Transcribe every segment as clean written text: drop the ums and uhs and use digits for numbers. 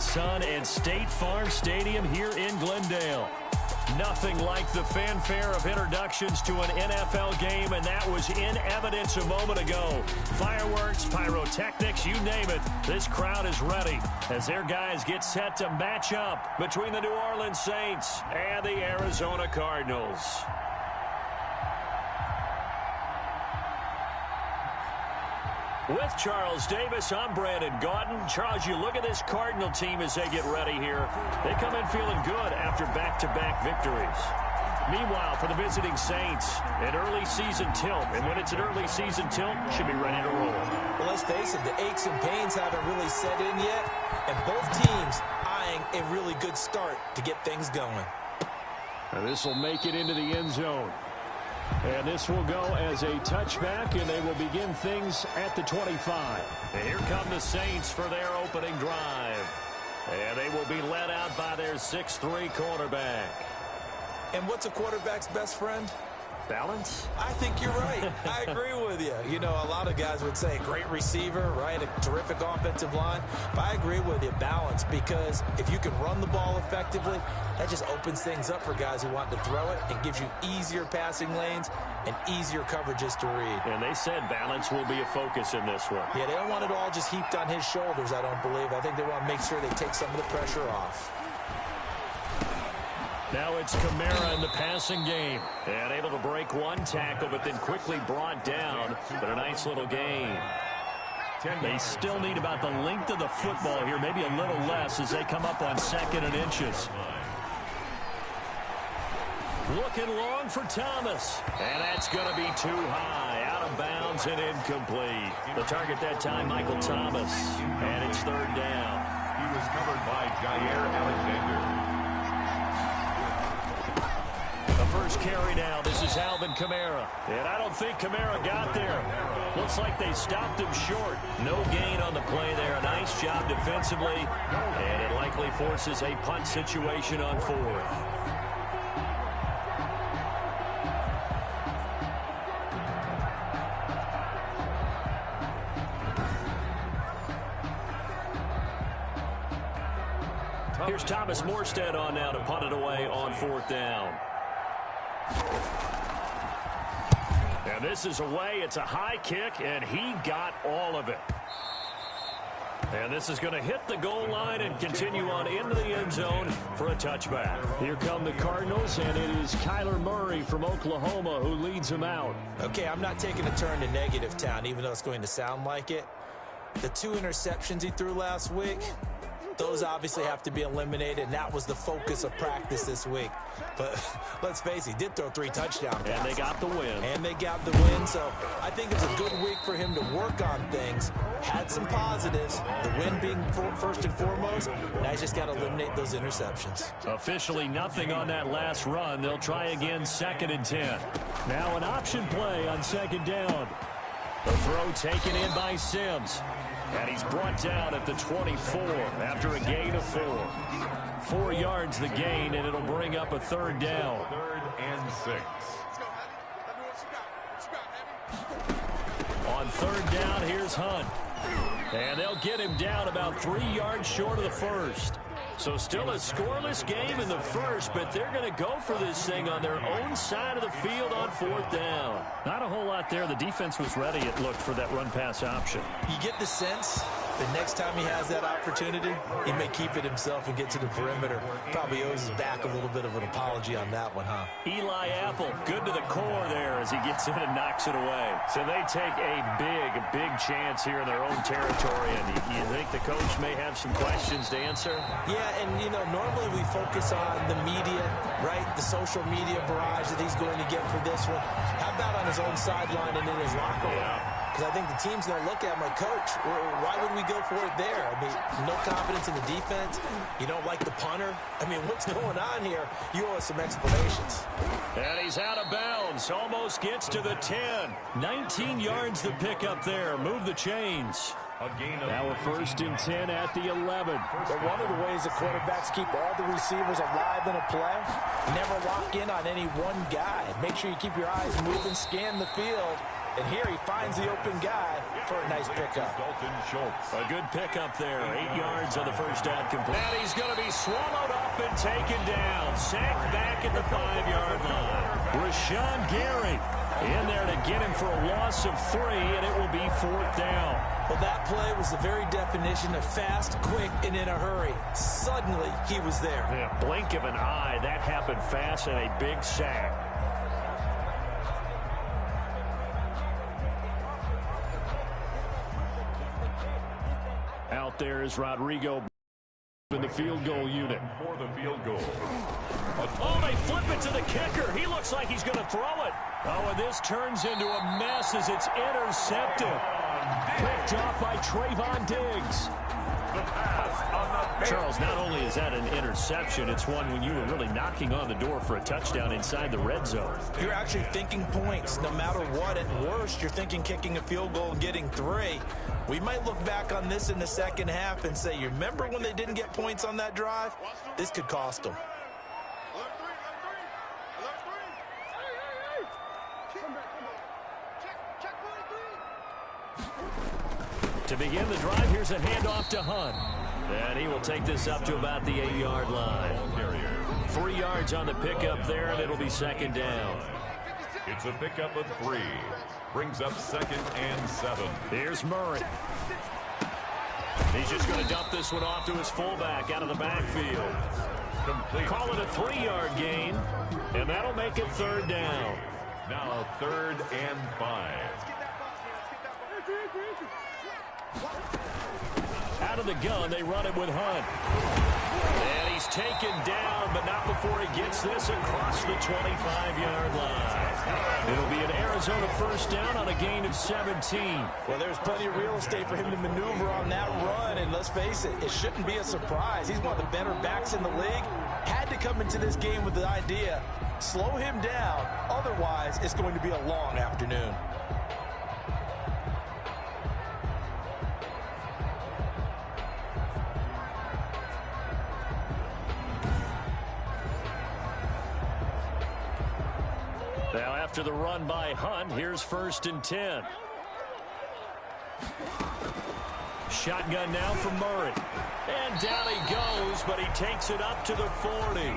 Sun and State Farm Stadium here in Glendale. Nothing like the fanfare of introductions to an NFL game, and that was in evidence a moment ago. Fireworks, pyrotechnics, you name it. This crowd is ready as their guys get set to match up between the New Orleans Saints and the Arizona Cardinals. With Charles Davis, I'm Brandon Gaudin. Charles, you look at this Cardinal team as they get ready here. They come in feeling good after back-to-back victories. Meanwhile, for the visiting Saints, an early season tilt. And when it's an early season tilt, should be ready to roll. Well, let's face it, the aches and pains haven't really set in yet. And both teams eyeing a really good start to get things going. And this will make it into the end zone. And this will go as a touchback, and they will begin things at the 25. And here come the Saints for their opening drive. And they will be led out by their 6'3" quarterback. And what's a quarterback's best friend? Balance? I think you're right. I agree with you. You know, a lot of guys would say great receiver, right? A terrific offensive line. But I agree with you, balance, because if you can run the ball effectively, that just opens things up for guys who want to throw it and gives you easier passing lanes and easier coverages to read. And they said balance will be a focus in this one. Yeah, they don't want it all just heaped on his shoulders, I don't believe. I think they want to make sure they take some of the pressure off. Now it's Kamara in the passing game. And able to break one tackle, but then quickly brought down. But a nice little gain. They still need about the length of the football here, maybe a little less as they come up on 2nd and inches. Looking long for Thomas. And that's going to be too high. Out of bounds and incomplete. The target that time, Michael Thomas. And it's 3rd down. He was covered by Jair Alexander. First carry now. This is Alvin Kamara. And I don't think Kamara got there. Looks like they stopped him short. No gain on the play there. A nice job defensively. And it likely forces a punt situation on 4th. Here's Thomas Morstead on now to punt it away on 4th down. And this is away. It's a high kick, and he got all of it. And this is going to hit the goal line and continue on into the end zone for a touchback. Here come the Cardinals, and it is Kyler Murray from Oklahoma who leads them out. Okay, I'm not taking a turn to negative town, even though it's going to sound like it. The 2 interceptions he threw last week, those obviously have to be eliminated, and that was the focus of practice this week. But let's face it, he did throw 3 touchdowns. And they got the win. And they got the win, so I think it's a good week for him to work on things. Had some positives, the win being first and foremost. Now he's just got to eliminate those interceptions. Officially nothing on that last run. They'll try again 2nd and 10. Now an option play on 2nd down. The throw taken in by Sims. And he's brought down at the 24 after a gain of 4. 4 yards the gain, and it'll bring up a 3rd down. 3rd and 6. On 3rd down, here's Hunt. And they'll get him down about 3 yards short of the first. So still a scoreless game in the first, but they're going to go for this thing on their own side of the field on 4th down. Not a whole lot there. The defense was ready, it looked, for that run-pass option. You get the sense the next time he has that opportunity, he may keep it himself and get to the perimeter. Probably owes his back a little bit of an apology on that one, huh? Eli Apple, good to the core there as he gets in and knocks it away. So they take a big chance here in their own territory. And you think the coach may have some questions to answer? Yeah, and, you know, normally we focus on the media, right? The social media barrage that he's going to get for this one. How about on his own sideline and in his locker room? Because I think the team's going to look at him like, Coach, why would we go for it there? I mean, no confidence in the defense. You don't like the punter. I mean, what's going on here? You owe us some explanations. And he's out of bounds. Almost gets to the 10. 19 yards the pickup there. Move the chains. Now a 1st and 10 at the 11. But one of the ways the quarterbacks keep all the receivers alive in a play, never lock in on any one guy. Make sure you keep your eyes moving, scan the field, And here he finds the open guy for a nice pickup. A good pickup there. 8 yards on the first down complete. And he's going to be swallowed up and taken down. Sacked back at the 5-yard line. Rashawn Gary in there to get him for a loss of 3, and it will be 4th down. Well, that play was the very definition of fast, quick, and in a hurry. Suddenly, he was there. Yeah, blink of an eye. That happened fast and a big sack. Out there is Rodrigo in the field goal unit. For the field goal. Oh, they flip it to the kicker. He looks like he's going to throw it. Oh, and this turns into a mess as it's intercepted. Picked off by Trayvon Diggs. Charles, not only is that an interception, it's one when you were really knocking on the door for a touchdown inside the red zone. You're actually thinking points. No matter what, at worst, you're thinking kicking a field goal and getting 3. We might look back on this in the second half and say, you remember when they didn't get points on that drive? This could cost them. To begin the drive, here's a handoff to Hunt. And he will take this up to about the 8-yard line. 3 yards on the pickup there, and it'll be 2nd down. It's a pickup of 3. Brings up 2nd and 7. Here's Murray. He's just going to dump this one off to his fullback out of the backfield. Complete. Call it a 3-yard gain, and that'll make it 3rd down. Now 3rd and 5. Out of the gun, they run it with Hunt. And he's taken down, but not before he gets this across the 25-yard line. It'll be an Arizona 1st down on a gain of 17. Well, there's plenty of real estate for him to maneuver on that run, and let's face it, it shouldn't be a surprise. He's one of the better backs in the league. Had to come into this game with the idea, slow him down, otherwise it's going to be a long afternoon. Now after the run by Hunt, here's 1st and 10. Shotgun now for Murray. And down he goes, but he takes it up to the 40.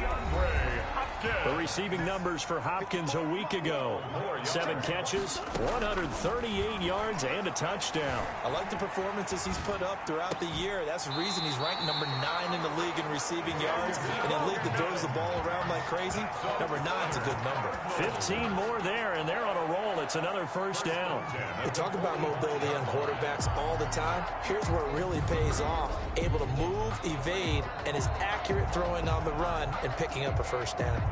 The receiving numbers for Hopkins a week ago. 7 catches, 138 yards, and a touchdown. I like the performances he's put up throughout the year. That's the reason he's ranked number 9 in the league in receiving yards. In a league that throws the ball around like crazy, number 9's a good number. 15 more there, and they're on a roll. It's another 1st down. We talk about mobility on quarterbacks all the time. Here's where it really pays off. Able to move, evade, and is accurate throwing on the run and picking up a 1st down.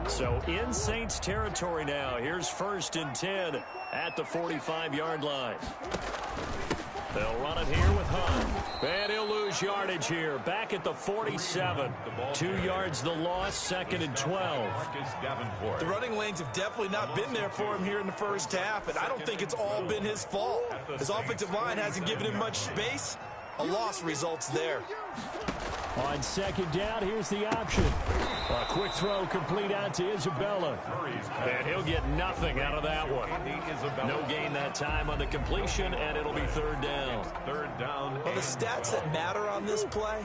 So in Saints territory now. Here's 1st and 10 at the 45-yard line. They'll run it here with Hunt. And he'll lose yardage here. Back at the 47. 2 yards the loss, 2nd and 12. The running lanes have definitely not been there for him here in the first half, and I don't think it's all been his fault. His offensive line hasn't given him much space. A loss results there. On 2nd down, here's the option. A quick throw complete out to Isabella. And he'll get nothing out of that one. No gain that time on the completion, and it'll be 3rd down. 3rd down. Well, the stats that matter on this play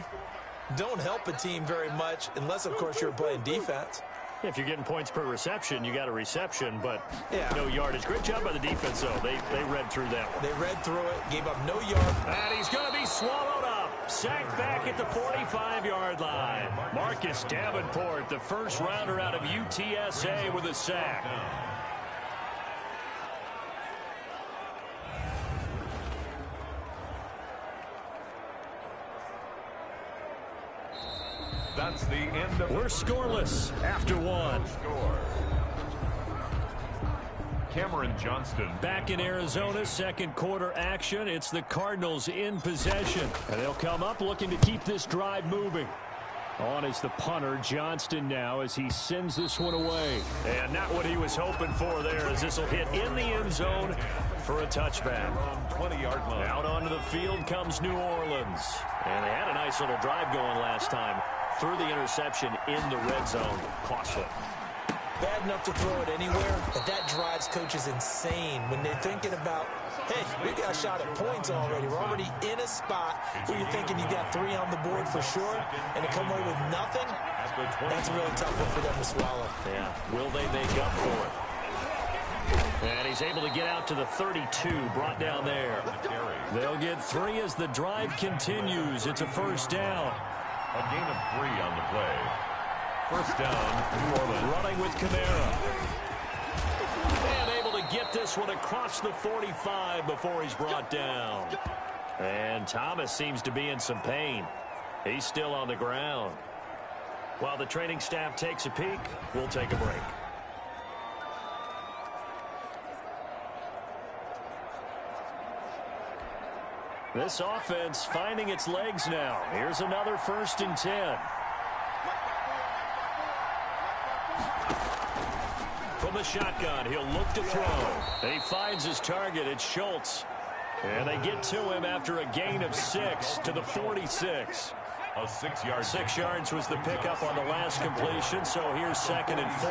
don't help a team very much unless, of course, you're playing defense. If you're getting points per reception, you got a reception, but yeah, no yardage. Great job by the defense, though. They read through that one. They read through it, gave up no yard. And he's going to be swallowed up. Sacked back at the 45-yard line. Marcus Davenport, the first rounder out of UTSA with a sack. That's the end of. We're scoreless after 1. Cameron Johnston. Back in Arizona, 2nd quarter action. It's the Cardinals in possession. And they'll come up looking to keep this drive moving. On is the punter, Johnston, now as he sends this one away. And not what he was hoping for there, as this will hit in the end zone for a touchback. 20-yard line. Out onto the field comes New Orleans. And they had a nice little drive going last time. Threw the interception in the red zone. Costly. Bad enough to throw it anywhere, but that drives coaches insane when they're thinking about, hey, we got a shot at points already. We're already in a spot where you're thinking you got 3 on the board for sure, and to come away with nothing, that's a really tough one for them to swallow. Yeah, will they make up for it? And he's able to get out to the 32, brought down there. They'll get 3 as the drive continues. It's a first down. A gain of 3 on the play. First down, New Orleans. Running with Kamara. And able to get this one across the 45 before he's brought down. And Thomas seems to be in some pain. He's still on the ground. While the training staff takes a peek, we'll take a break. This offense finding its legs now. Here's another 1st and 10. From the shotgun, he'll look to throw. And he finds his target. It's Schultz. And they get to him after a gain of 6 to the 46. A 6-yard. 6 yards was the pickup on the last completion, so here's 2nd and 4.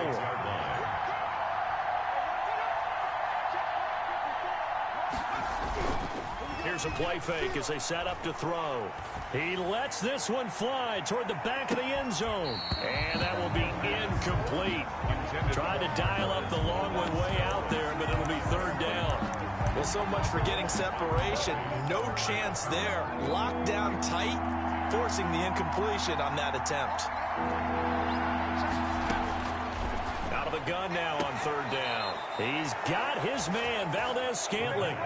Here's a play fake as they set up to throw. He lets this one fly toward the back of the end zone. And that will be incomplete. Tried to dial up the long one way out there, but it'll be 3rd down. Well, so much for getting separation. No chance there. Locked down tight, forcing the incompletion on that attempt. Out of the gun now on 3rd down. He's got his man, Valdez-Scantling.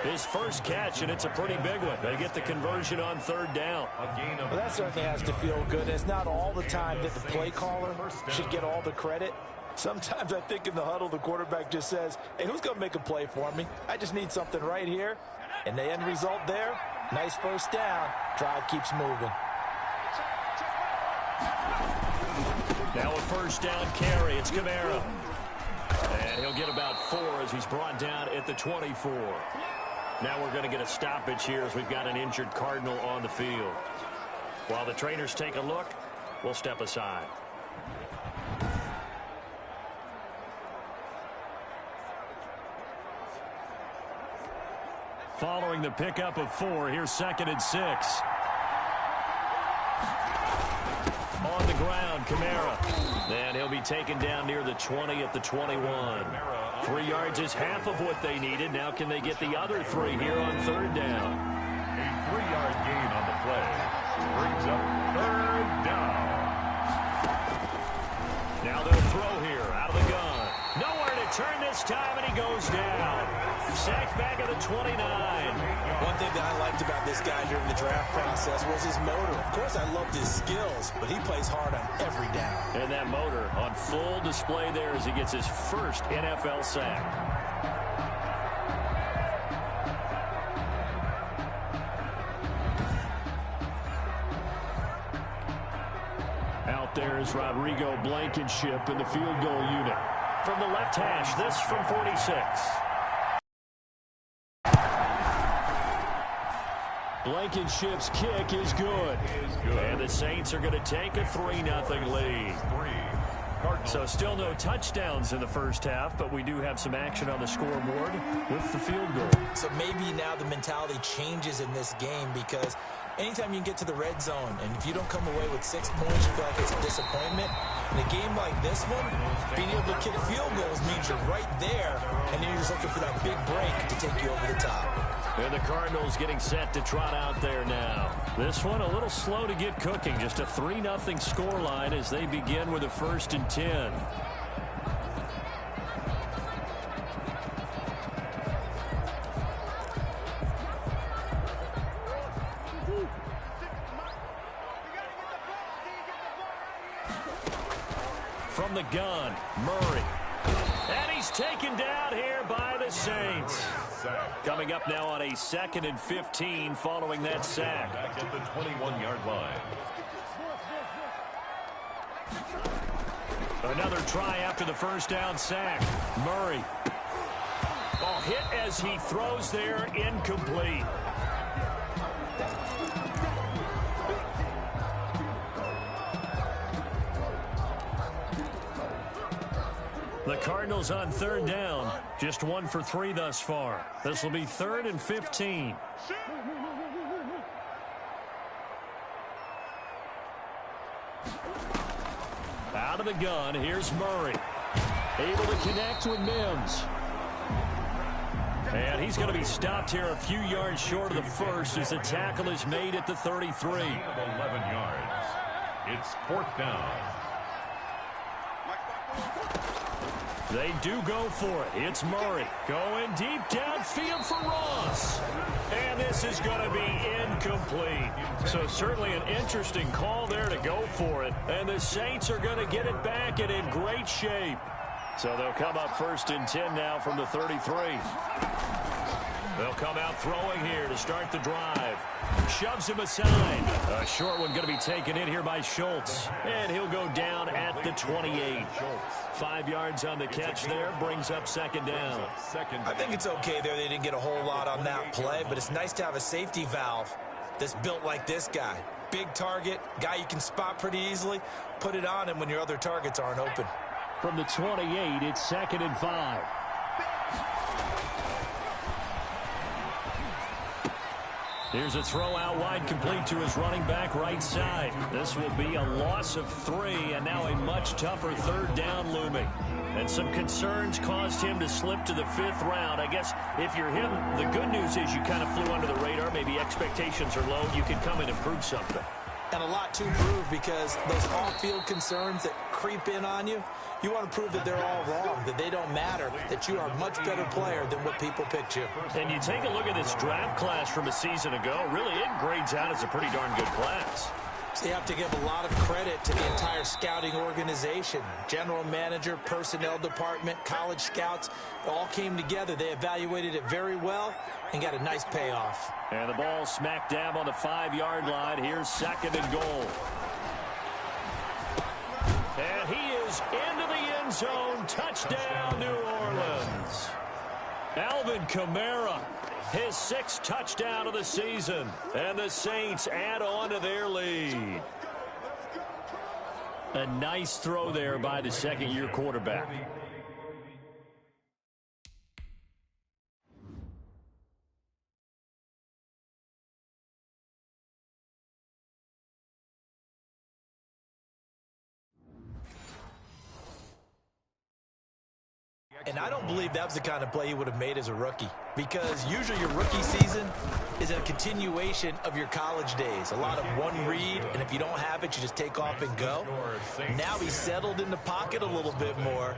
His first catch, and it's a pretty big one. They get the conversion on 3rd down. Well, that certainly has to feel good. It's not all the time that the play caller should get all the credit. Sometimes I think in the huddle, the quarterback just says, hey, who's going to make a play for me? I just need something right here. And the end result there, nice first down. Drive keeps moving. Now a first down carry. It's Kamara. And he'll get about 4 as he's brought down at the 24. Now we're going to get a stoppage here as we've got an injured Cardinal on the field. While the trainers take a look, we'll step aside. Following the pickup of 4, here's 2nd and 6. On the ground, Kamara. And he'll be taken down near the 20 at the 21. 3 yards is half of what they needed. Now can they get the other 3 here on 3rd down? A 3-yard gain on the play. Brings up 3rd down. Now they'll throw here out of the gun. Nowhere to turn this time, and he goes down. Sacked back at the 29. One thing that I liked about this guy during the draft process was his motor. Of course, I loved his skills, but he plays hard on every down. And that motor on full display there as he gets his first NFL sack. Out there is Rodrigo Blankenship in the field goal unit. From the left hash, this from 46. Blankenship's kick is good. And the Saints are going to take a 3-0 lead. So still no touchdowns in the first half, but we do have some action on the scoreboard with the field goal. So maybe now the mentality changes in this game, because anytime you can get to the red zone, and if you don't come away with 6 points, you feel like it's a disappointment. In a game like this one, being able to kick field goals means you're right there, and then you're just looking for that big break to take you over the top. And the Cardinals getting set to trot out there now. This one a little slow to get cooking. Just a 3-0 scoreline as they begin with a 1st and 10. From the gun, Murray. And he's taken down here by the Saints. Coming up now on a 2nd and 15 following that sack. Back at the 21-yard line. Another try after the first down sack. Murray. Oh, hit as he throws there, incomplete. The Cardinals on third down. Just 1 for 3 thus far. This will be 3rd and 15. Out of the gun, here's Murray. Able to connect with Mims. And he's going to be stopped here a few yards short of the first as the tackle is made at the 33. 11 yards. It's 4th down. They do go for it. It's Murray going deep downfield for Ross. And this is going to be incomplete. So certainly an interesting call there to go for it. And the Saints are going to get it back and in great shape. So they'll come up 1st and 10 now from the 33. They'll come out throwing here to start the drive. Shoves him aside. A short one going to be taken in here by Schultz. And he'll go down at the 28. 5 yards on the catch there. Brings up 2nd down. I think it's okay there. They didn't get a whole lot on that play, but it's nice to have a safety valve that's built like this guy. Big target, guy you can spot pretty easily. Put it on him when your other targets aren't open. From the 28, it's 2nd and 5. Here's a throw out wide, complete to his running back right side. This will be a loss of 3, and now a much tougher 3rd down looming. And some concerns caused him to slip to the 5th round. I guess if you're him, the good news is you kind of flew under the radar. Maybe expectations are low. You can come in and prove something. And a lot to prove, because those off-field concerns that creep in on you, you want to prove that they're all wrong, that they don't matter, that you are a much better player than what people picked you. And you take a look at this draft class from a season ago, really it grades out as a pretty darn good class. So you have to give a lot of credit to the entire scouting organization. General manager, personnel department, college scouts, all came together. They evaluated it very well and got a nice payoff. And the ball smack dab on the 5-yard line. Here's 2nd and goal. And he is into the end zone. Touchdown, New Orleans. Alvin Kamara, his 6th touchdown of the season. And the Saints add on to their lead. A nice throw there by the 2nd-year quarterback. And I don't believe that was the kind of play he would have made as a rookie, because usually your rookie season is a continuation of your college days. A lot of one read, and if you don't have it, you just take off and go. Now he's settled in the pocket a little bit more,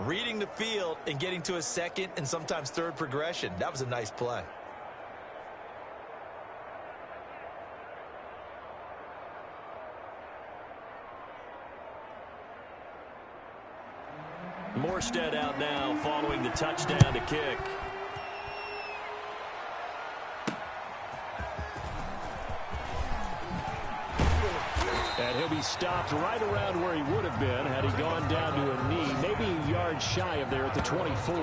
reading the field and getting to a 2nd and sometimes 3rd progression. That was a nice play. Morstead out now following the touchdown to kick. And he'll be stopped right around where he would have been had he gone down to a knee, maybe a yard shy of there at the 24.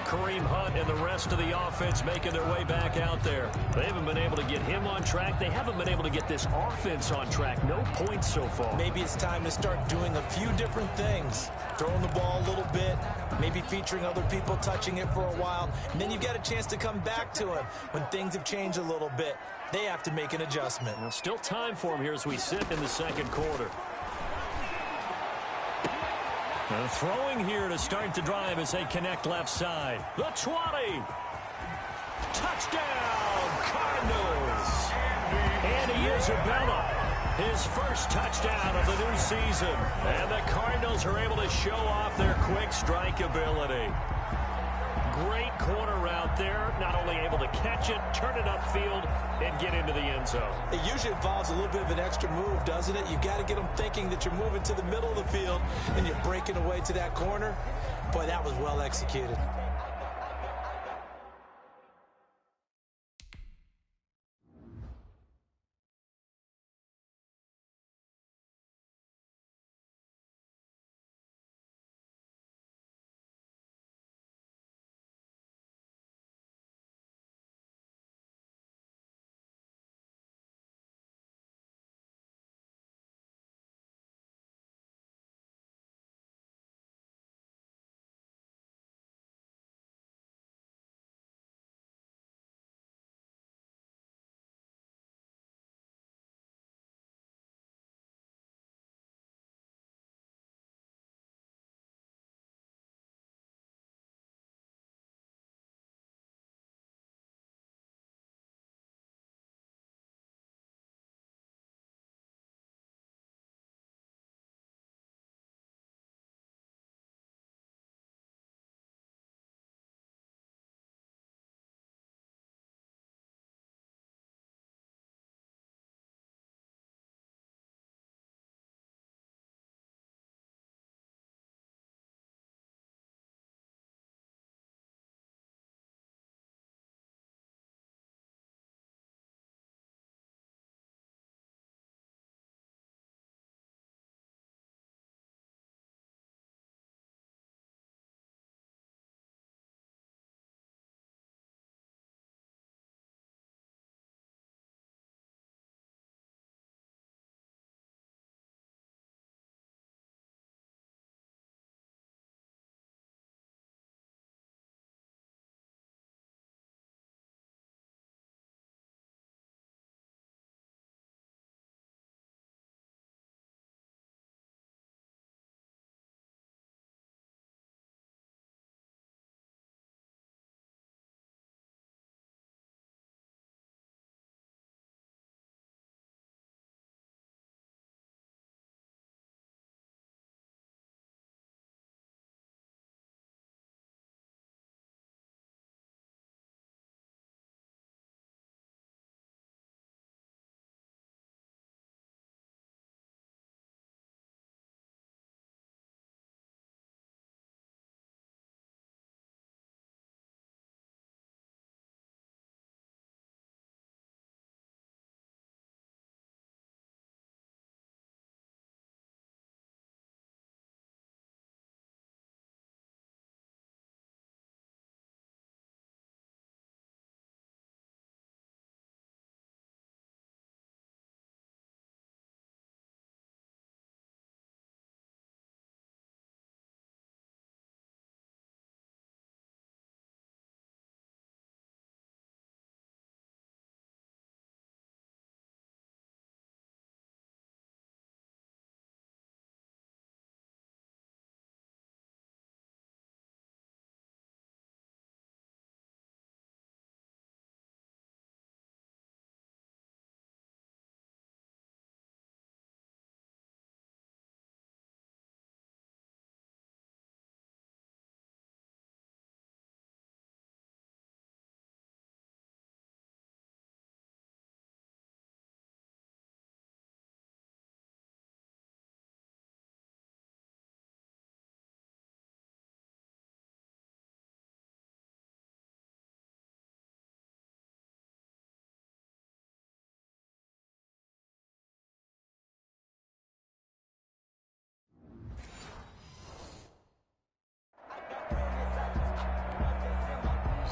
Kareem Hunt and the rest of the offense making their way back out there. They haven't been able to get him on track. They haven't been able to get this offense on track. No points so far. Maybe it's time to start doing a few different things. Throwing the ball a little bit, maybe featuring other people touching it for a while, and then you get a chance to come back to him when things have changed a little bit. They have to make an adjustment. Well, still time for him here as we sit in the 2nd quarter. And throwing here to start the drive as they connect left side. The 20. Touchdown, Cardinals. Andy Isabella, his 1st touchdown of the new season. And the Cardinals are able to show off their quick strike ability. Great corner route there. Not only able to catch it, turn it upfield, and get into the end zone. It usually involves a little bit of an extra move, doesn't it? You've got to get them thinking that you're moving to the middle of the field and you're breaking away to that corner. Boy, that was well executed.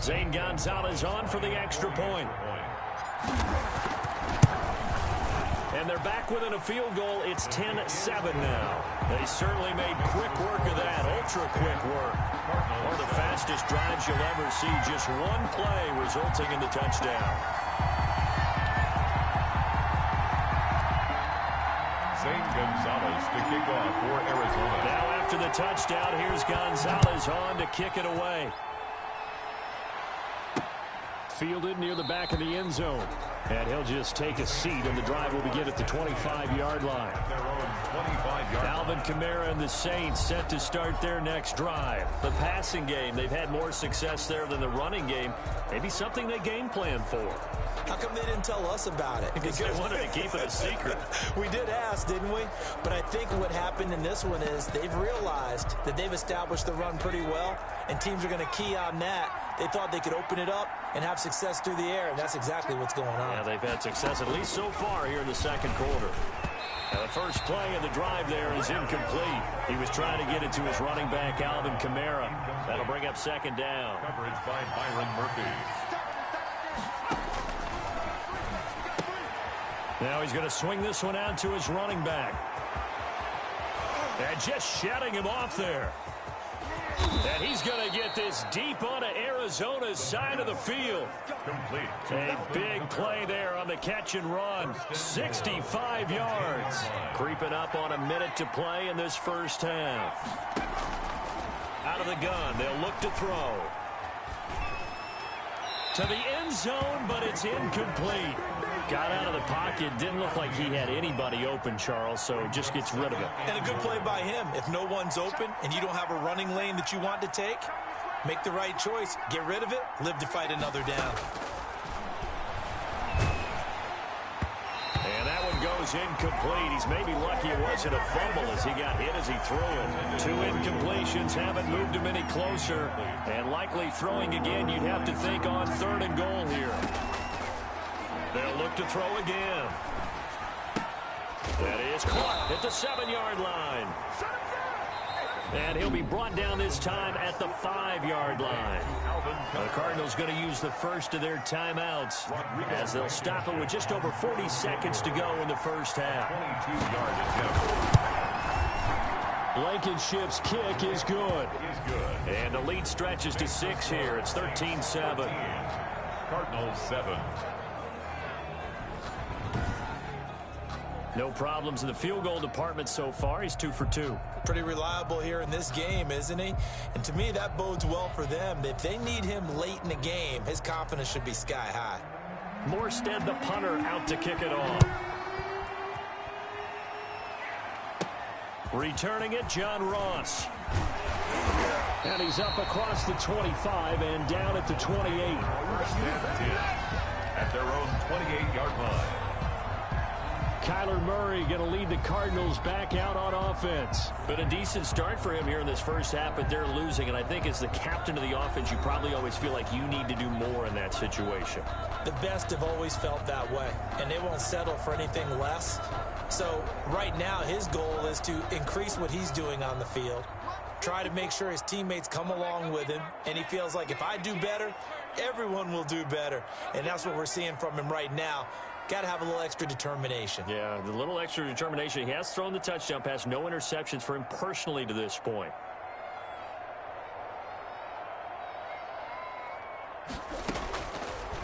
Zane Gonzalez on for the extra point. And they're back within a field goal. It's 10-7 now. They certainly made quick work of that, ultra-quick work. One of the fastest drives you'll ever see. Just one play resulting in the touchdown. Zane Gonzalez to kick off for Arizona. Now after the touchdown, here's Gonzalez on to kick it away. Fielded near the back of the end zone. And he'll just take a seat, and the drive will begin at the 25-yard line. Alvin Kamara and the Saints set to start their next drive. The passing game, they've had more success there than the running game. Maybe something they game plan for. How come they didn't tell us about it? Because they wanted to keep it a secret. We did ask, didn't we? But I think what happened in this one is they've realized that they've established the run pretty well, and teams are going to key on that. They thought they could open it up and have success through the air, and that's exactly what's going on. Yeah, they've had success at least so far here in the second quarter. Now the first play of the drive there is incomplete. He was trying to get it to his running back, Alvin Kamara. That'll bring up second down. Coverage by Byron Murphy. Now he's going to swing this one out to his running back. And just shutting him off there. And he's going to get this deep onto Arizona's side of the field. Complete. A big play there on the catch and run. 65 yards. Creeping up on a minute to play in this first half. Out of the gun, they'll look to throw. To the end zone, but it's incomplete. Got out of the pocket. Didn't look like he had anybody open, Charles, so just gets rid of it. And a good play by him. If no one's open and you don't have a running lane that you want to take, make the right choice. Get rid of it. Live to fight another down. And that one goes incomplete. He's maybe lucky it wasn't a fumble as he got hit as he threw it. 2 incompletions haven't moved him any closer. And likely throwing again, you'd have to think on 3rd and goal here. They'll look to throw again. That is caught at the 7-yard line. And he'll be brought down this time at the 5-yard line. The Cardinals going to use the first of their timeouts as they'll stop it with just over 40 seconds to go in the first half. 22 yard attempt. Blankenship's kick is good. And the lead stretches to 6 here. It's 13-7. Cardinals 7. No problems in the field goal department so far. He's 2 for 2. Pretty reliable here in this game, isn't he? And to me, that bodes well for them. If they need him late in the game, his confidence should be sky high. Morstead, the punter, out to kick it off. Returning it, John Ross. And he's up across the 25 and down at the 28. At their own 28-yard line. Kyler Murray going to lead the Cardinals back out on offense. Been a decent start for him here in this first half, but they're losing. And I think as the captain of the offense, you probably always feel like you need to do more in that situation. The best have always felt that way, and they won't settle for anything less. So right now, his goal is to increase what he's doing on the field, try to make sure his teammates come along with him, and he feels like if I do better, everyone will do better. And that's what we're seeing from him right now. Got to have a little extra determination. Yeah, the little extra determination. He has thrown the touchdown pass. No interceptions for him personally to this point.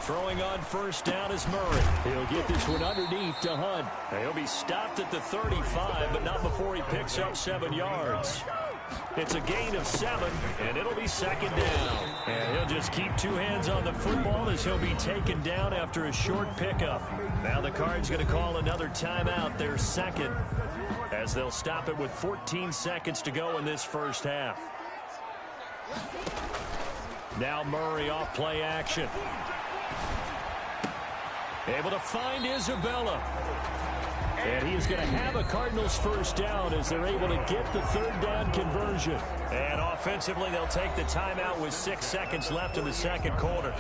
Throwing on first down is Murray. He'll get this one underneath to Hunt. He'll be stopped at the 35, but not before he picks up 7 yards. It's a gain of 7, and it'll be second down. And he'll just keep 2 hands on the football as he'll be taken down after a short pickup. Now the Cards going to call another timeout, their second, as they'll stop it with 14 seconds to go in this first half. Now Murray off play action. Able to find Isabella. And he is going to have a Cardinals first down as they're able to get the 3rd down conversion. And offensively, they'll take the timeout with 6 seconds left in the second quarter.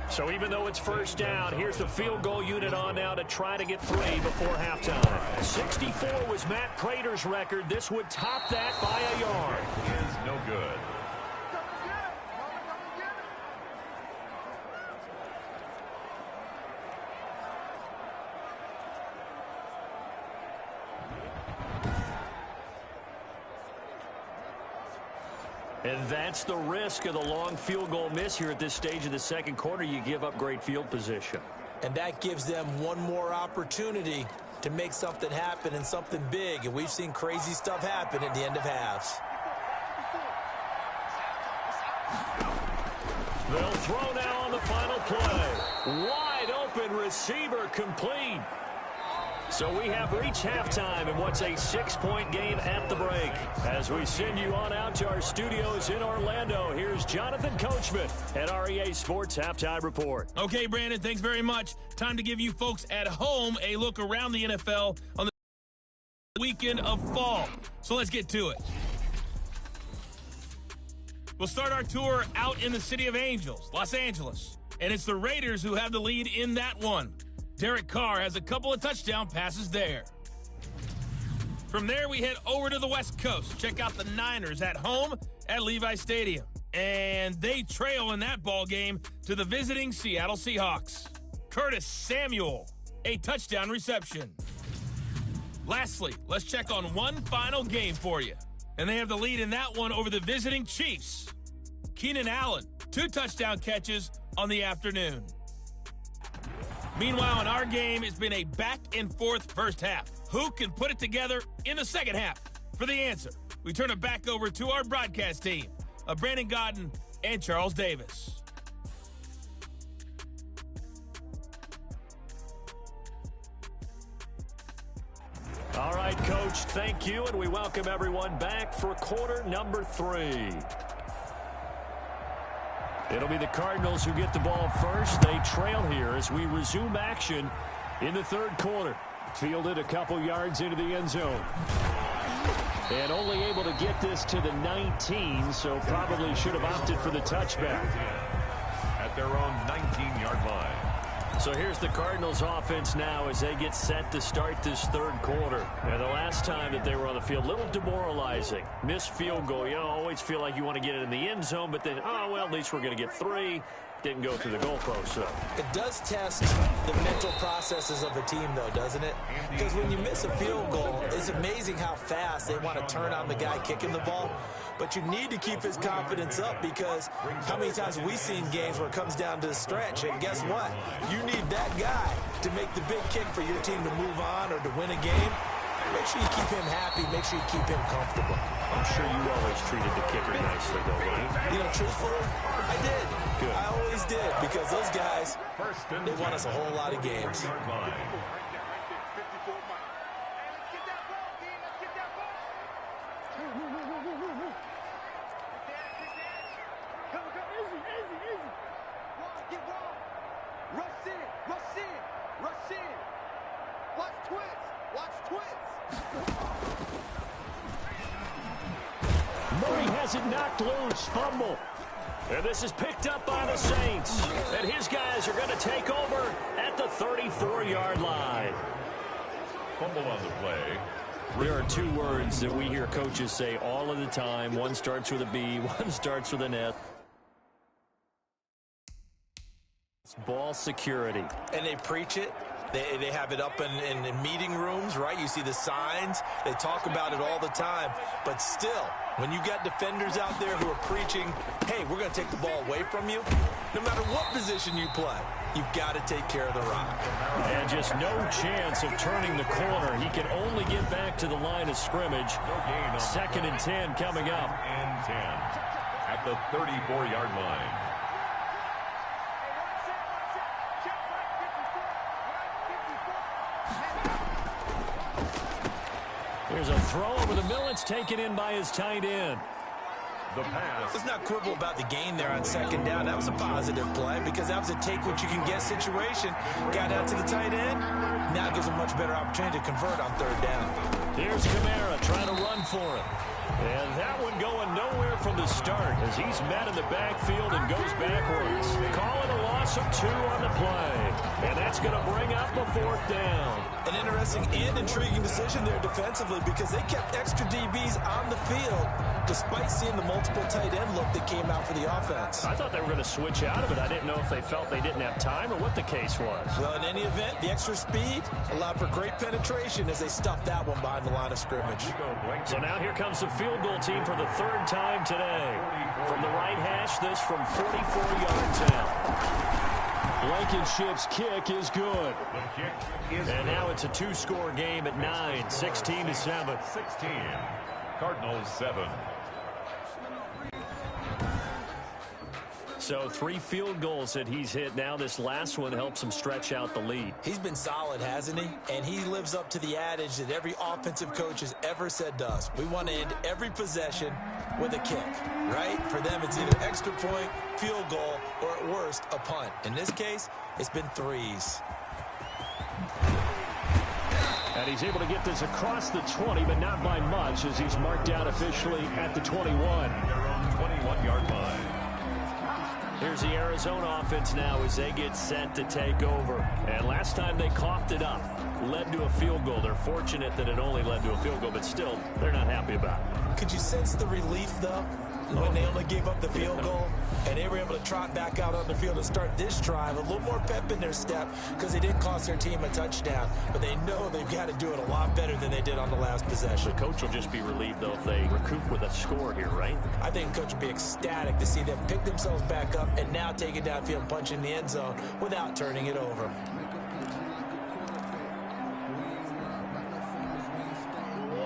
So even though it's first down, here's the field goal unit on now to try to get 3 before halftime. 64 was Matt Prater's record. This would top that by a yard. Is no good. And that's the risk of the long field goal miss here at this stage of the second quarter. You give up great field position. And that gives them one more opportunity to make something happen and something big. And we've seen crazy stuff happen at the end of halves. They'll throw now on the final play. Wide open receiver complete. So we have reached halftime in what's a 6-point game at the break. As we send you on out to our studios in Orlando, here's Jonathan Coachman at REA Sports Halftime Report. Okay, Brandon, thanks very much. Time to give you folks at home a look around the NFL on the weekend of fall. So let's get to it. We'll start our tour out in the City of Angels, Los Angeles. And it's the Raiders who have the lead in that one. Derek Carr has a couple of touchdown passes there. From there, we head over to the West Coast. Check out the Niners at home at Levi Stadium. And they trail in that ball game to the visiting Seattle Seahawks. Curtis Samuel, a touchdown reception. Lastly, let's check on one final game for you. And they have the lead in that one over the visiting Chiefs. Keenan Allen, 2 touchdown catches on the afternoon. Meanwhile, in our game, it's been a back-and-forth first half. Who can put it together in the second half? For the answer, we turn it back over to our broadcast team of Brandon Godden and Charles Davis. All right, Coach, thank you, and we welcome everyone back for quarter number 3. It'll be the Cardinals who get the ball first. They trail here as we resume action in the third quarter. Fielded a couple yards into the end zone. And only able to get this to the 19, so probably should have opted for the touchback. At their own 19-yard line. So here's the Cardinals offense now as they get set to start this third quarter. And the last time that they were on the field, a little demoralizing. Missed field goal. You know, always feel like you want to get it in the end zone, but then, oh, well, at least we're going to get 3. Didn't go through the goalpost, so. It does test the mental processes of a team, though, doesn't it? Because when you miss a field goal, it's amazing how fast they want to turn on the guy kicking the ball. But you need to keep his confidence up because how many times have we seen games where it comes down to the stretch, and guess what? You need that guy to make the big kick for your team to move on or to win a game. Make sure you keep him happy. Make sure you keep him comfortable. I'm sure you always treated the kicker nicely, though, right? You know, truthfully, I did. Good. I always did because those guys, they won us a whole lot of games. Murray has it knocked loose. Fumble. And this is picked up by the Saints. And his guys are going to take over at the 34-yard line. Fumble on the play. There are 2 words that we hear coaches say all of the time. One starts with a B, one starts with an S. It's ball security. And they preach it. They have it up in meeting rooms, right? You see the signs. They talk about it all the time. But still, when you got defenders out there who are preaching, hey, we're going to take the ball away from you, no matter what position you play, you've got to take care of the rock. And just no chance of turning the corner. He can only get back to the line of scrimmage. 2nd and 10 coming up. And 10 at the 34-yard line. Here's a throw over the middle. It's taken in by his tight end. The pass. Let's not quibble about the gain there on 2nd down. That was a positive play because that was a take-what-you-can-get situation. Got out to the tight end. Now gives a much better opportunity to convert on 3rd down. Here's Kamara trying to run for it. And that one going nowhere from the start as he's met in the backfield and goes backwards. Calling a loss of 2 on the play. And that's going to bring up a 4th down. An interesting and intriguing decision there defensively because they kept extra DBs on the field despite seeing the multiple tight end look that came out for the offense. I thought they were going to switch out of it. I didn't know if they felt they didn't have time or what the case was. Well, in any event, the extra speed allowed for great penetration as they stuffed that one behind the line of scrimmage. So now here comes the field goal team for the third time today. From the right hash, this from 44 yards out. Blankenship's kick is good. And now it's a two-score game at 9, 16-7. 16. Cardinals 7. So 3 field goals that he's hit now. This last one helps him stretch out the lead. He's been solid, hasn't he? And he lives up to the adage that every offensive coach has ever said to us. We want to end every possession with a kick, right? For them, it's either extra point, field goal, or at worst, a punt. In this case, it's been 3s. And he's able to get this across the 20, but not by much, as he's marked out officially at the 21. Their own 21-yard line. Here's the Arizona offense now as they get set to take over. And last time they coughed it up, led to a field goal. They're fortunate that it only led to a field goal, but still, they're not happy about it. Could you sense the relief, though, when they only gave up the field goal and they were able to trot back out on the field and start this drive? A little more pep in their step because they didn't cost their team a touchdown, but they know they've got to do it a lot better than they did on the last possession. The coach will just be relieved, though, if they recoup with a score here, right? I think the coach will be ecstatic to see them pick themselves back up and now take it downfield and punch in the end zone without turning it over.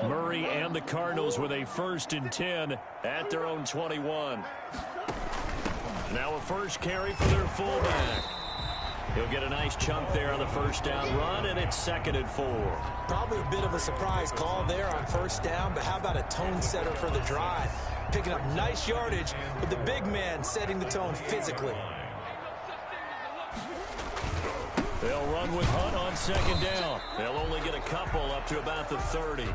Murray and the Cardinals with a 1st and 10 at their own 21. Now a first carry for their fullback. He'll get a nice chunk there on the first down run, and it's 2nd and 4. Probably a bit of a surprise call there on first down, but how about a tone setter for the drive? Picking up nice yardage with the big man setting the tone physically. They'll run with Hunt on 2nd down. They'll only get a couple up to about the 30.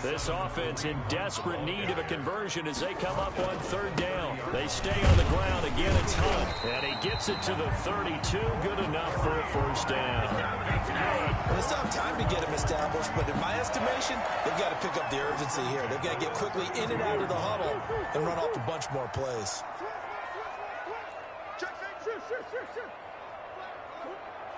This offense in desperate need of a conversion as they come up on 3rd down. They stay on the ground. Again, it's Hunt. And he gets it to the 32. Good enough for a first down. Well, they still have time to get him established, but in my estimation, they've got to pick up the urgency here. They've got to get quickly in and out of the huddle and run off a bunch more plays.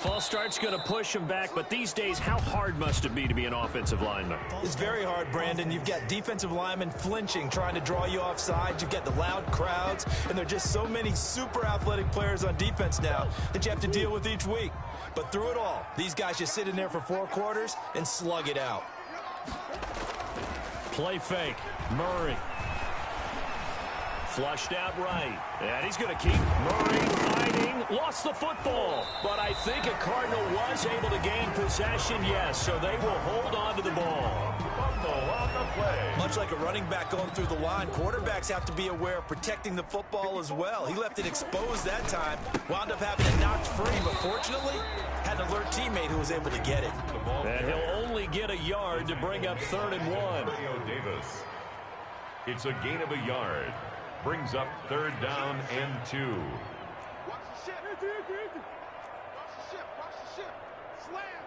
False start's going to push him back, but these days, how hard must it be to be an offensive lineman? It's very hard, Brandon. You've got defensive linemen flinching, trying to draw you off sides. You've got the loud crowds, and there are just so many super athletic players on defense now that you have to deal with each week. But through it all, these guys just sit in there for 4 quarters and slug it out. Play fake. Murray. Flushed out right. And he's going to keep Murray fighting. Lost the football. But I think a Cardinal was able to gain possession, yes. So they will hold on to the ball. On the play. Much like a running back going through the line, quarterbacks have to be aware of protecting the football as well. He left it exposed that time. Wound up having it knocked free, but fortunately, had an alert teammate who was able to get it. And he'll only get a yard to bring up 3rd and 1. Davis. It's a gain of a yard. Brings up 3rd down and 2. Watch the ship. Watch the ship. Watch the ship. Slam.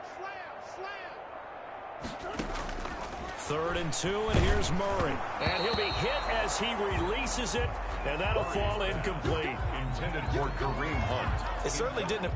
3rd and 2, and here's Murray. And he'll be hit as he releases it, and that'll fall incomplete. Intended for Kareem Hunt. It certainly didn't.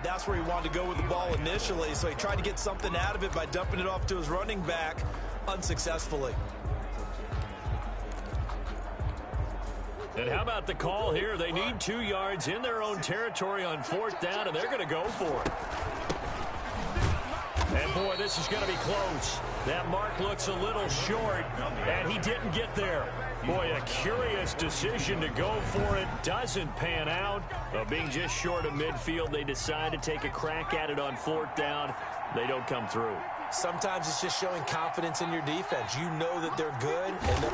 That's where he wanted to go with the ball initially, so he tried to get something out of it by dumping it off to his running back unsuccessfully. And how about the call here? They need 2 yards in their own territory on 4th down, and they're going to go for it. And, boy, this is going to be close. That mark looks a little short, and he didn't get there. Boy, a curious decision to go for it. Doesn't pan out. Being just short of midfield, they decide to take a crack at it on 4th down. They don't come through. Sometimes it's just showing confidence in your defense. You know that they're good. And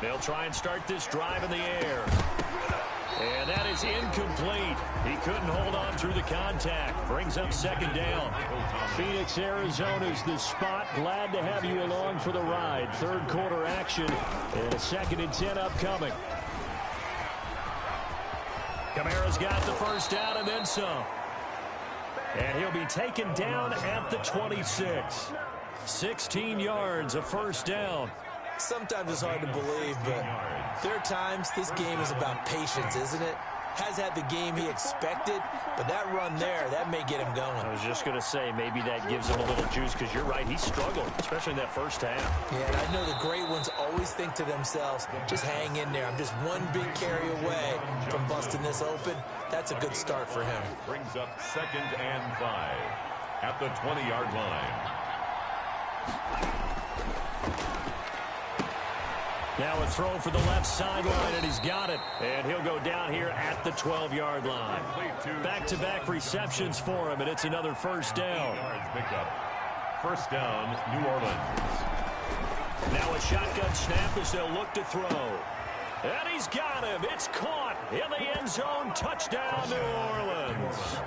they'll try and start this drive in the air. And that is incomplete. He couldn't hold on through the contact. Brings up 2nd down. Phoenix, Arizona's the spot. Glad to have you along for the ride. 3rd quarter action and a 2nd and 10 upcoming. Kamara's got the first down and then some. And he'll be taken down at the 26. 16 yards, a first down. Sometimes it's hard to believe, but there are times this game is about patience, isn't it? Has had the game he expected, but that run there, that may get him going. I was just going to say, maybe that gives him a little juice, because you're right, he struggled, especially in that first half. Yeah, and I know the great ones always think to themselves, just hang in there. I'm just one big carry away from busting this open. That's a good start for him. Brings up 2nd and 5 at the 20-yard line. Now a throw for the left sideline, and he's got it. And he'll go down here at the 12-yard line. Back-to-back receptions for him, and it's another first down. First down, New Orleans. Now a shotgun snap as they'll look to throw. And he's got him. It's caught in the end zone. Touchdown, New Orleans.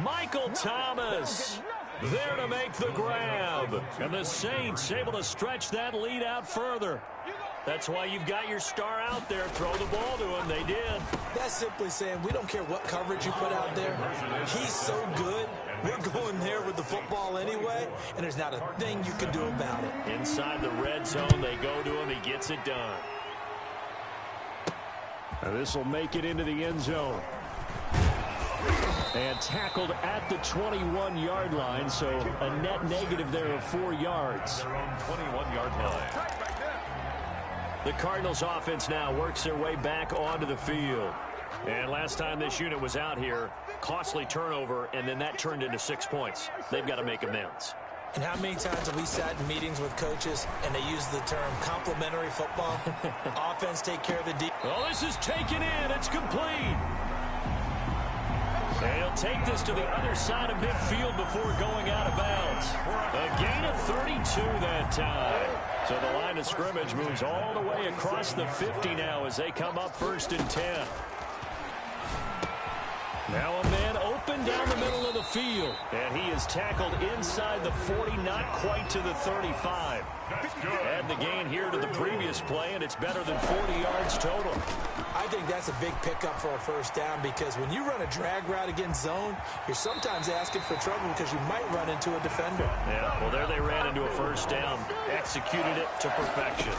Michael Thomas there to make the grab. And the Saints able to stretch that lead out further. That's why you've got your star out there. Throw the ball to him. They did. That's simply saying we don't care what coverage you put out there. He's so good. We're going there with the football anyway, and there's not a thing you can do about it. Inside the red zone, they go to him. He gets it done. Now this will make it into the end zone. And tackled at the 21-yard line, so a net negative there of 4 yards. Their own 21-yard line. The Cardinals offense now works their way back onto the field. And last time this unit was out here, costly turnover, and then that turned into 6 points. They've got to make amends. And how many times have we sat in meetings with coaches and they use the term complementary football? Offense take care of the deep. Well, this is taken in. It's complete. And he'll take this to the other side of midfield before going out of bounds. A gain of 32 that time. So the line of scrimmage moves all the way across the 50 now as they come up 1st and 10. Now a man open down the middle of the field. And he is tackled inside the 40, not quite to the 35. Add the gain here to the previous play, and it's better than 40 yards total. I think that's a big pickup for a first down, because when you run a drag route against zone, you're sometimes asking for trouble because you might run into a defender. Yeah, well, there they ran into a first down. Executed it to perfection.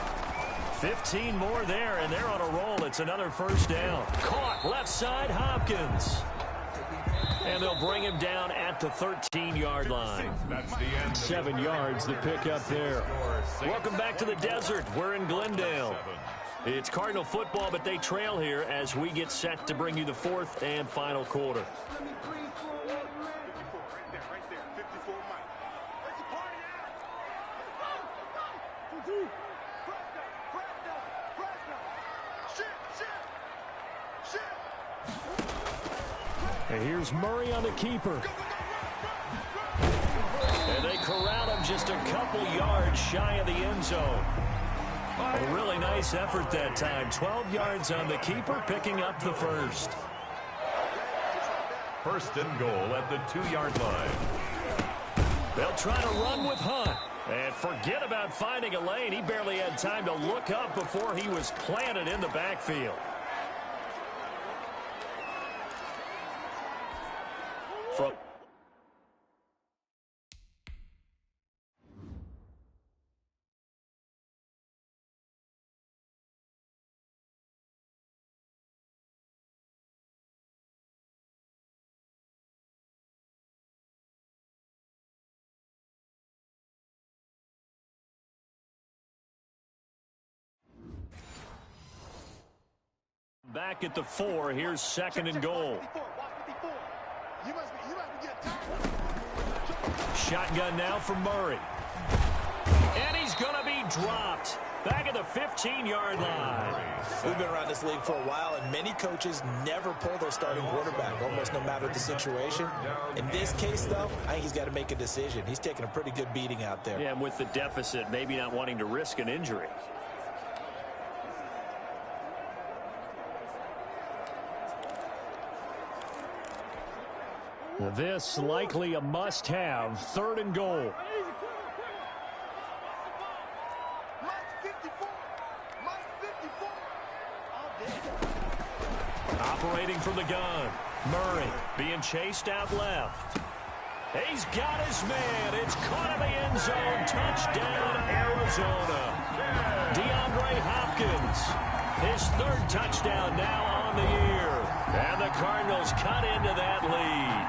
15 more there, and they're on a roll. It's another first down. Caught left side, Hopkins. And they'll bring him down at the 13-yard line. 7 yards, the pickup there. Welcome back to the desert. We're in Glendale. It's Cardinal football, but they trail here as we get set to bring you the 4th and final quarter. And here's Murray on the keeper. And they corral him just a couple yards shy of the end zone. A really nice effort that time. 12 yards on the keeper, picking up the first. 1st and goal at the 2-yard line. They'll try to run with Hunt. And forget about finding a lane. He barely had time to look up before he was planted in the backfield. From back at the 4, here's 2nd and goal. Shotgun now for Murray. And he's going to be dropped. Back at the 15-yard line. We've been around this league for a while, and many coaches never pull their starting quarterback, almost no matter the situation. In this case, though, I think he's got to make a decision. He's taking a pretty good beating out there. Yeah, and with the deficit, maybe not wanting to risk an injury. This likely a must-have. 3rd and goal. Operating from the gun. Murray being chased out left. He's got his man. It's caught in the end zone. Touchdown, Arizona. DeAndre Hopkins, his third touchdown now on the year. And the Cardinals cut into that lead.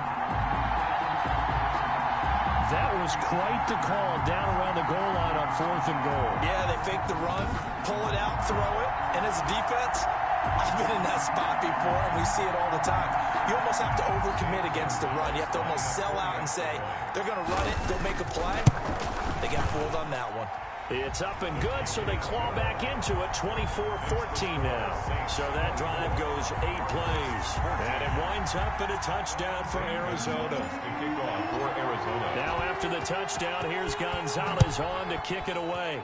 That was quite the call down around the goal line on 4th and goal. Yeah, they fake the run, pull it out, throw it, and as a defense, I've been in that spot before, and we see it all the time. You almost have to overcommit against the run. You have to almost sell out and say, they're going to run it, they'll make a play. They got fooled on that one. It's up and good, so they claw back into it, 24-14 now. So that drive goes 8 plays, and it winds up in a touchdown for Arizona. Now after the touchdown, here's Gonzalez on to kick it away.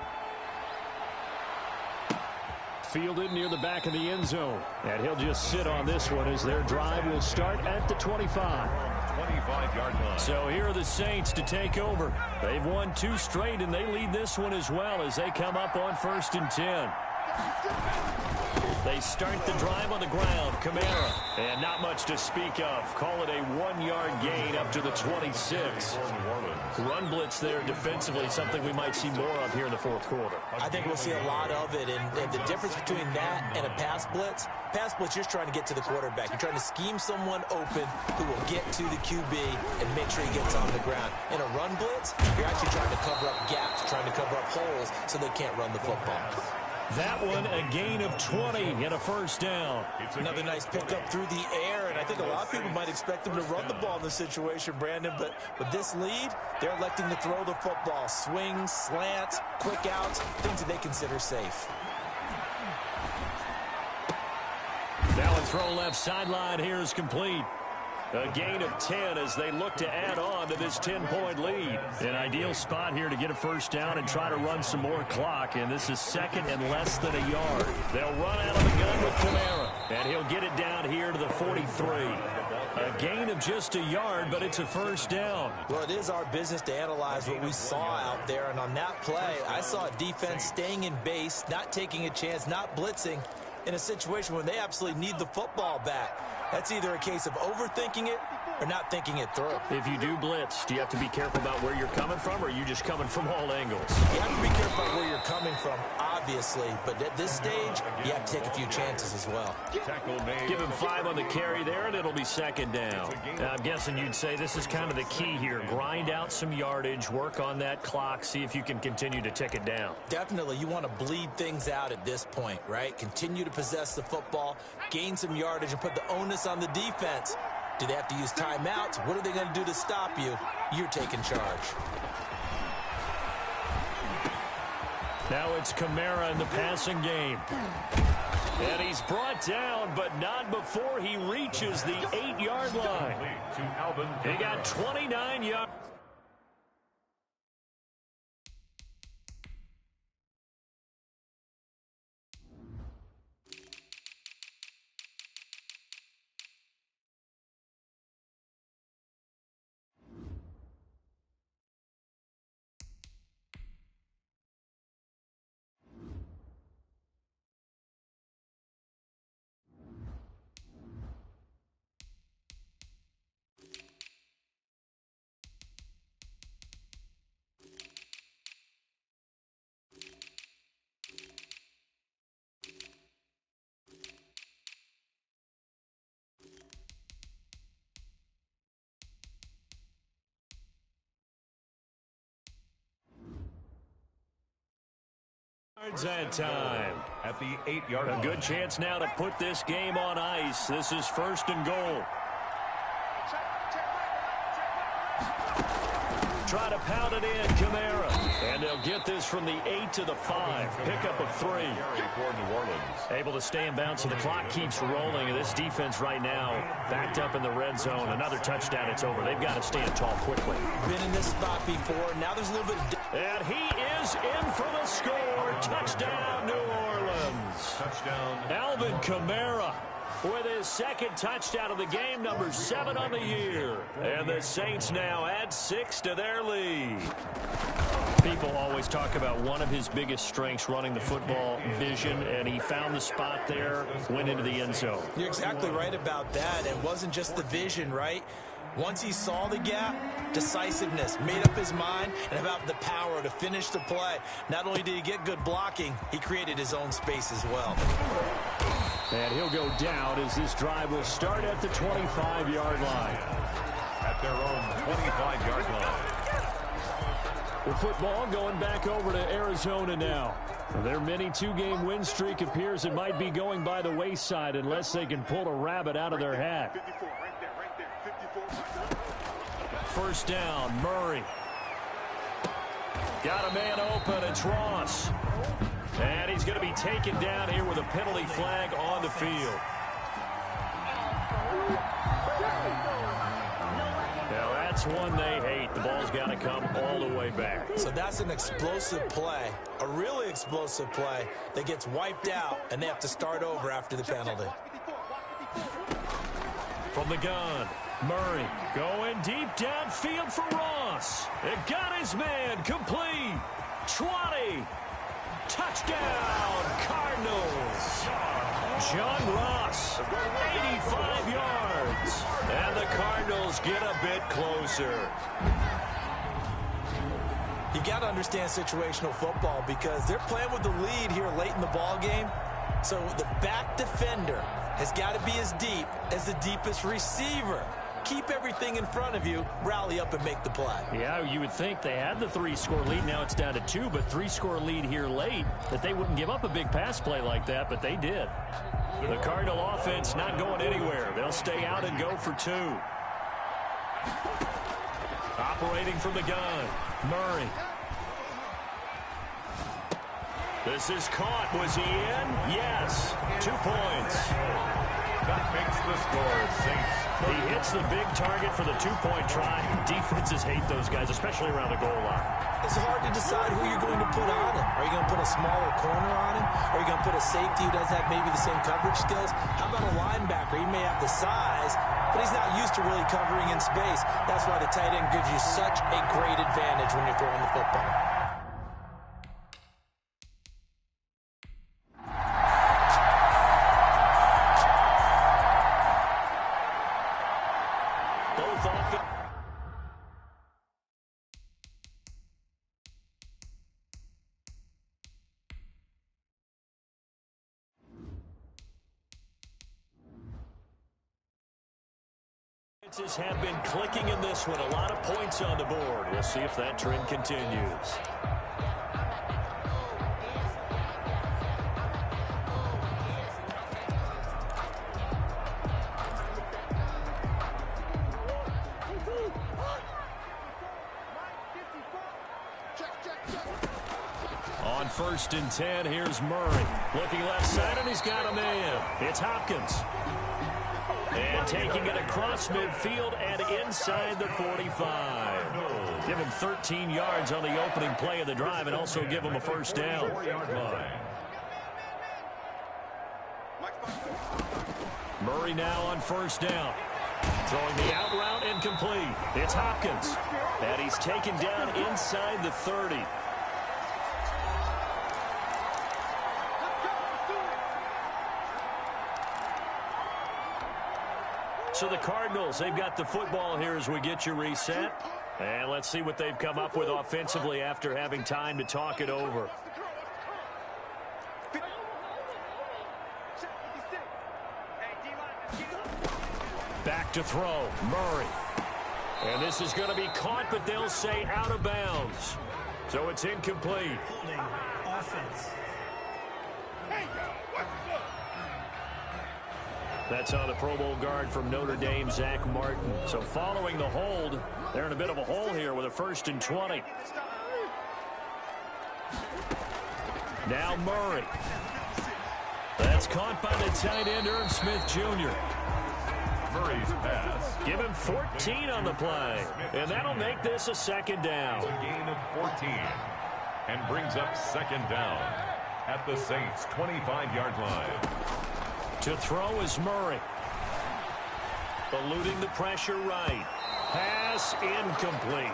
Fielded near the back of the end zone, and he'll just sit on this one as their drive will start at the 25. 25-yard line. So here are the Saints to take over. They've won 2 straight, and they lead this one as well as they come up on 1st and 10. They start the drive on the ground. Kamara, and not much to speak of. Call it a 1-yard gain up to the 26. Run blitz there defensively, something we might see more of here in the 4th quarter. I think we'll see a lot of it, and the difference between that and a pass blitz, you're trying to get to the quarterback. You're trying to scheme someone open who will get to the QB and make sure he gets on the ground. In a run blitz, you're actually trying to cover up gaps, trying to cover up holes so they can't run the football. That one, a gain of 20 and a 1st down. Another nice pickup through the air, and I think a lot of people might expect them to run the ball in this situation, Brandon, but with this lead, they're electing to throw the football. Swings, slants, quick outs, things that they consider safe. Now a throw left sideline here is complete. A gain of 10 as they look to add on to this 10-point lead. An ideal spot here to get a 1st down and try to run some more clock, and this is 2nd and less than a yard. They'll run out of the gun with Kamara, and he'll get it down here to the 43. A gain of just a yard, but it's a 1st down. Well, it is our business to analyze what we saw out there, and on that play, I saw a defense staying in base, not taking a chance, not blitzing, in a situation when they absolutely need the football back. That's either a case of overthinking it or not thinking it through. If you do blitz, do you have to be careful about where you're coming from, or are you just coming from all angles? You have to be careful about where you're coming from, obviously, but at this stage, you have to take a few chances as well. Give him 5 on the carry there, and it'll be 2nd down. I'm guessing you'd say this is kind of the key here. Grind out some yardage, work on that clock, see if you can continue to tick it down. Definitely, you want to bleed things out at this point, right? Continue to possess the football, gain some yardage, and put the onus on the defense. Do they have to use timeouts? What are they going to do to stop you? You're taking charge. Now it's Kamara in the passing game. And he's brought down, but not before he reaches the 8-yard line. He got 29 yards. That time at the 8-yard line. A good chance now to put this game on ice. This is 1st and goal. Try to pound it in, Kamara. And they'll get this from the 8 to the 5. Pickup of 3. For New Orleans. Able to stay in bounds, so the clock keeps rolling. And this defense right now backed up in the red zone. Another touchdown, it's over. They've got to stand tall quickly. Been in this spot before. Now there's a little bit of... And he is in for the score. Touchdown, New Orleans. Touchdown. Alvin Kamara with his second touchdown of the game, number 7 on the year. And the Saints now add 6 to their lead. People always talk about one of his biggest strengths, running the football, vision, and he found the spot there, went into the end zone. You're exactly right about that. It wasn't just the vision, right? Once he saw the gap, decisiveness, made up his mind, and about the power to finish the play. Not only did he get good blocking, he created his own space as well. And he'll go down as this drive will start at the 25-yard line. At their own 25-yard line. The football going back over to Arizona now. Their mini 2-game win streak appears it might be going by the wayside unless they can pull a rabbit out of their hat. First down, Murray. Got a man open, it's Ross. And he's going to be taken down here with a penalty flag on the field. Now that's one they hate. The ball's got to come all the way back. So that's an explosive play, a really explosive play that gets wiped out, and they have to start over after the penalty. From the gun, Murray going deep downfield for Ross. It got his man complete. 20. Touchdown, Cardinals. John Ross, 85 yards. And the Cardinals get a bit closer. You got to understand situational football because they're playing with the lead here late in the ball game. So the back defender has got to be as deep as the deepest receiver. Keep everything in front of you, rally up and make the play. Yeah, you would think they had the 3-score lead. Now it's down to 2, but 3-score lead here late, that they wouldn't give up a big pass play like that, but they did. The Cardinal offense not going anywhere. They'll stay out and go for 2. Operating from the gun, Murray. This is caught. Was he in? Yes. 2 points. That makes the score, Saints. He hits the big target for the 2-point try. Defenses hate those guys, especially around the goal line. It's hard to decide who you're going to put on him. Are you going to put a smaller corner on him? Are you going to put a safety who doesn't have maybe the same coverage skills? How about a linebacker? He may have the size, but he's not used to really covering in space. That's why the tight end gives you such a great advantage when you're throwing the football. Have been clicking in this one. A lot of points on the board. We'll see if that trend continues. On 1st and 10, here's Murray. Looking left side, and he's got a man. It's Hopkins. And taking it across midfield and inside the 45. Give him 13 yards on the opening play of the drive and also give him a first down. 4-yard line. Murray now on 1st down. Throwing the out route incomplete. It's Hopkins. And he's taken down inside the 30. So the Cardinals, they've got the football here as we get you reset. And let's see what they've come up with offensively after having time to talk it over. Back to throw, Murray. And this is going to be caught, but they'll say out of bounds. So it's incomplete. Holding offense. That's on the Pro Bowl guard from Notre Dame, Zach Martin. So following the hold, they're in a bit of a hole here with a 1st and 20. Now Murray. That's caught by the tight end, Irv Smith Jr. Murray's pass. Give him 14 on the play. And that'll make this a 2nd down. A gain of 14. And brings up 2nd down at the Saints' 25-yard line. To throw is Murray. Eluding the pressure right. Pass incomplete.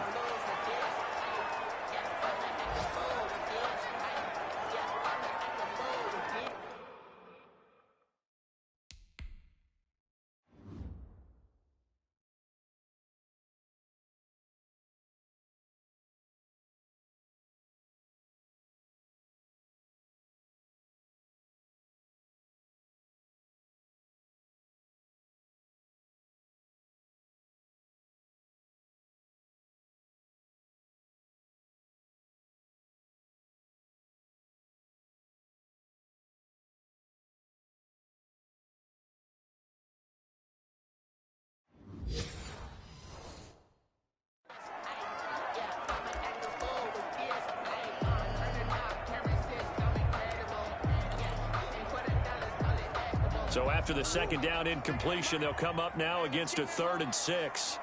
So after the second down incompletion, they'll come up now against a 3rd and 6.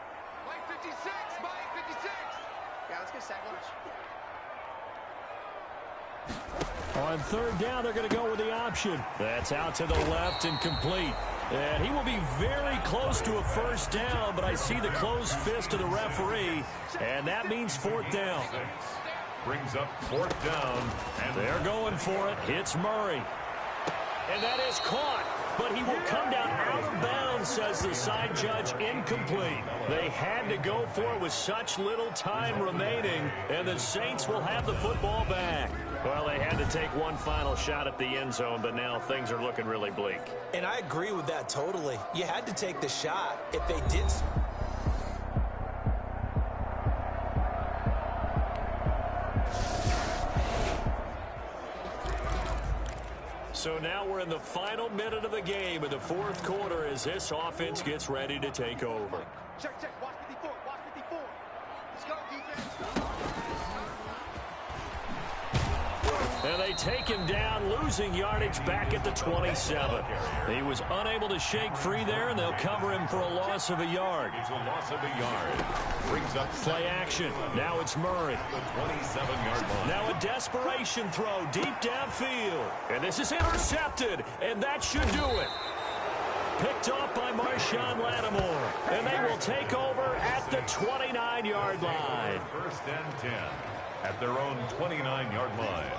Mike 56, Mike 56. Yeah, let's get a second. On 3rd down, they're going to go with the option. That's out to the left and complete. And he will be very close to a 1st down, but I see the closed fist of the referee, and that means 4th down. Brings up 4th down. And they're going for it. Hits Murray. And that is caught. But he will come down out of bounds, says the side judge. Incomplete. They had to go for it with such little time remaining, and the Saints will have the football back. Well, they had to take one final shot at the end zone, but now things are looking really bleak. And I agree with that totally. You had to take the shot if they did. So now we're in the final minute of the game in the 4th quarter as this offense gets ready to take over. Check, check. Watch 54. Watch 54. Let's go, defense. And they take him down, losing yardage back at the 27. He was unable to shake free there, and they'll cover him for a loss of a yard. It's a loss of a yard. Brings up play action. Now it's Murray. The 27-yard line. Now a desperation throw deep downfield. And this is intercepted, and that should do it. Picked off by Marshawn Lattimore. And they will take over at the 29-yard line. 1st and 10 at their own 29-yard line.